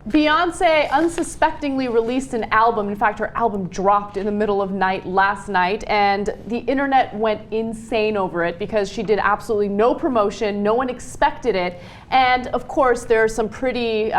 Beyoncé unsuspectingly released an album. In fact, her album dropped in the middle of night last night, and the internet went insane over it because she did absolutely no promotion. No one expected it. And of course, there are some pretty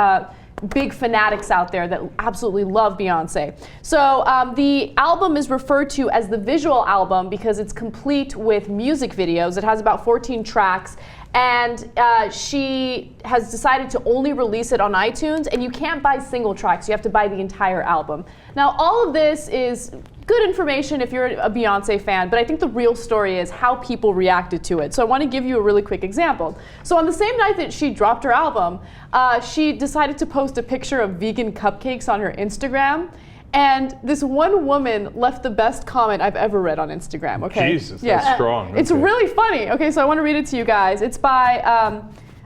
big fanatics out there that absolutely love Beyoncé. So the album is referred to as the visual album because it's complete with music videos. It has about 14 tracks. And she has decided to only release it on iTunes, and you can't buy single tracks. You have to buy the entire album. Now, all of this is good information if you're a Beyoncé fan, but I think the real story is how people reacted to it. So I want to give you a really quick example. So on the same night that she dropped her album, she decided to post a picture of vegan cupcakes on her Instagram. And this one woman left the best comment I've ever read on Instagram, okay? Jesus, that's strong. It's really funny. Okay, so I want to read it to you guys. It's by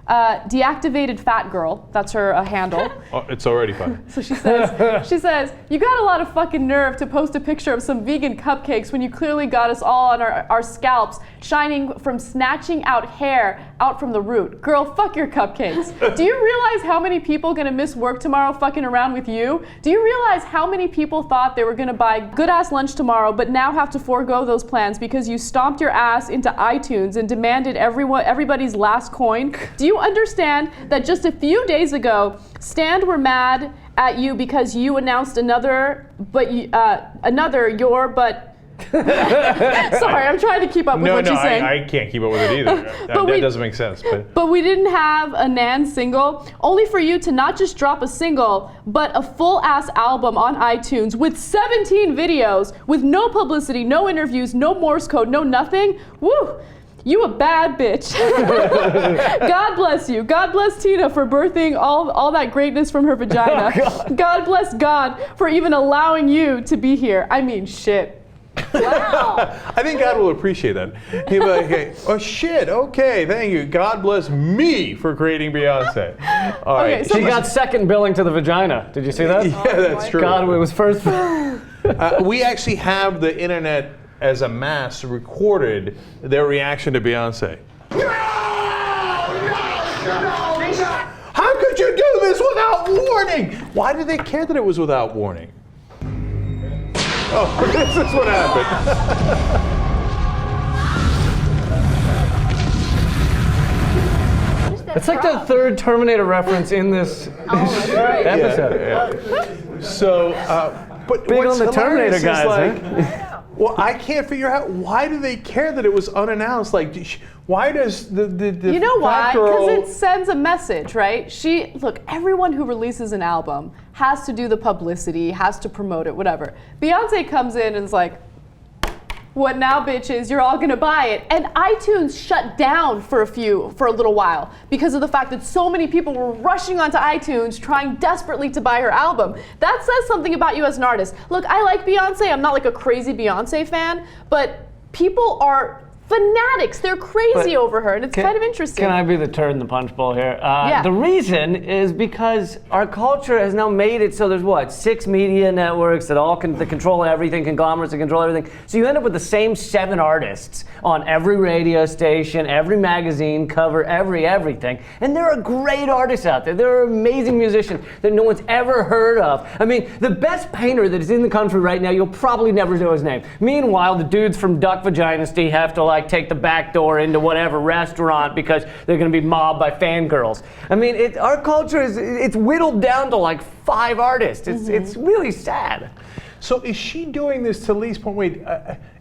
Deactivated Fat Girl. That's her handle. Oh, it's already funny. So she says, you got a lot of fucking nerve to post a picture of some vegan cupcakes when you clearly got us all on our scalps shining from snatching out hair out from the root. Girl, fuck your cupcakes. Do you realize how many people gonna miss work tomorrow fucking around with you? Do you realize how many people thought they were gonna buy good ass lunch tomorrow but now have to forego those plans because you stomped your ass into iTunes and demanded everybody's last coin? Do you understand that just a few days ago, Stand were mad at you because you announced another Sorry, I'm trying to keep up with what she's saying. I can't keep up with it either. That doesn't make sense. But we didn't have a Nan single, only for you to not just drop a single, but a full-ass album on iTunes with 17 videos, with no publicity, no interviews, no Morse code, no nothing. Woo! You a bad bitch. God bless you. God bless Tina for birthing all that greatness from her vagina. Oh, God bless God for even allowing you to be here. I mean, shit. Wow. I think God will appreciate that. He'll be like, hey, oh shit, okay, thank you. God bless me for creating Beyonce. All right. Okay, so she got second billing to the vagina. Did you see that? Yeah, that's true. God, it was first. We actually have the internet as a mass recorded their reaction to Beyonce. No! How could you do this without warning? Why did they care that it was without warning? Oh, this is what happened. It's like the third Terminator reference in this episode. Yeah. So, but big what's on the Terminator guys, like, huh? Well, I can't figure out why do they care that it was unannounced? Like, why does the you know why? Because it sends a message, right? Look, everyone who releases an album has to do the publicity, has to promote it, whatever. Beyonce comes in and is like, what now, bitches? You're all gonna buy it. And iTunes shut down for a little while because of the fact that so many people were rushing onto iTunes trying desperately to buy her album. That says something about you as an artist. Look, I like Beyonce. I'm not like a crazy Beyonce fan, but people are fanatics. They're crazy over her, and it's kind of interesting. Can I be the turd in the punch bowl here? Yeah. The reason is because our culture has now made it so there's 6 media networks that control everything, conglomerates that control everything. So you end up with the same 7 artists on every radio station, every magazine cover, everything. And there are great artists out there. There are amazing musicians that no one's ever heard of. I mean, the best painter that is in the country right now, you'll probably never know his name. Meanwhile, the dudes from Duck Vaginisty have to take the back door into whatever restaurant because they're going to be mobbed by fangirls. I mean, our culture it's whittled down to 5 artists. It's really sad. So is she doing this to Lee's point? Wait,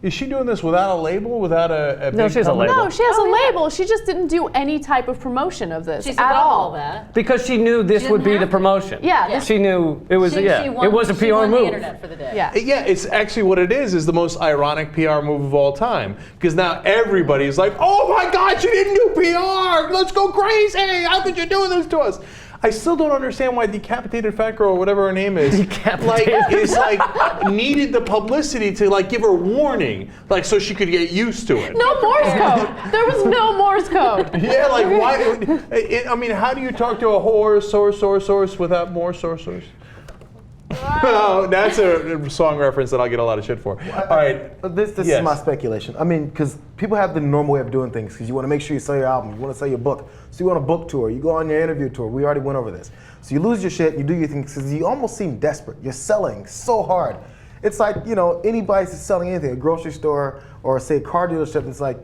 is she doing this without a label, without a No, she has a label. No, she has a label. She just didn't do any type of promotion of this at all. That. Because she knew this would be the promotion. Yeah. She knew it was. It was a PR won move. The internet for the day. Yeah. Yeah, it's actually what it is the most ironic PR move of all time. Because now everybody's like, oh my God, she didn't do PR. Let's go crazy. How could you do this to us? I still don't understand why Decapitated Fat Girl, or whatever her name is, needed the publicity to give her warning, so she could get used to it. No Morse code. There was no Morse code. Yeah, why? I mean, how do you talk to a horse, source without more source? No, that's a song reference that I'll get a lot of shit for. All right. This is my speculation. I mean, because people have the normal way of doing things because you want to make sure you sell your album, you want to sell your book, so you want a book tour, you go on your interview tour. We already went over this. So you lose your shit, you do your thing, because you almost seem desperate. You're selling so hard. It's like, you know, anybody that's selling anything, a grocery store or say a car dealership, it's like,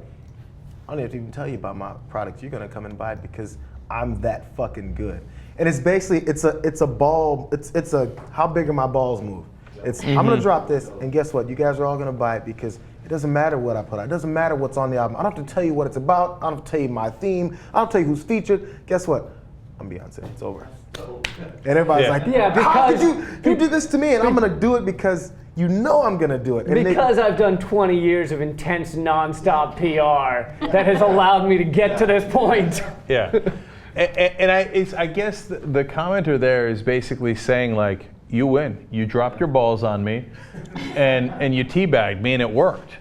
I don't have to even tell you about my product. You're gonna come and buy it because I'm that fucking good. And it's basically, it's a ball, it's a, how big are my balls move? It's, I'm gonna drop this, and guess what? You guys are all gonna buy it because it doesn't matter what I put out. It doesn't matter what's on the album. I don't have to tell you what it's about. I don't have to tell you my theme. I don't tell you who's featured. Guess what? I'm Beyoncé. It's over. And everybody's like, Yeah, how could because you do this to me? And I'm gonna do it because you know I'm gonna do it. And because I've done 20 years of intense, nonstop PR that has allowed me to get to this point. Yeah. And I guess the commenter there is basically saying, like, you win. You dropped your balls on me, and you teabagged me, and it worked.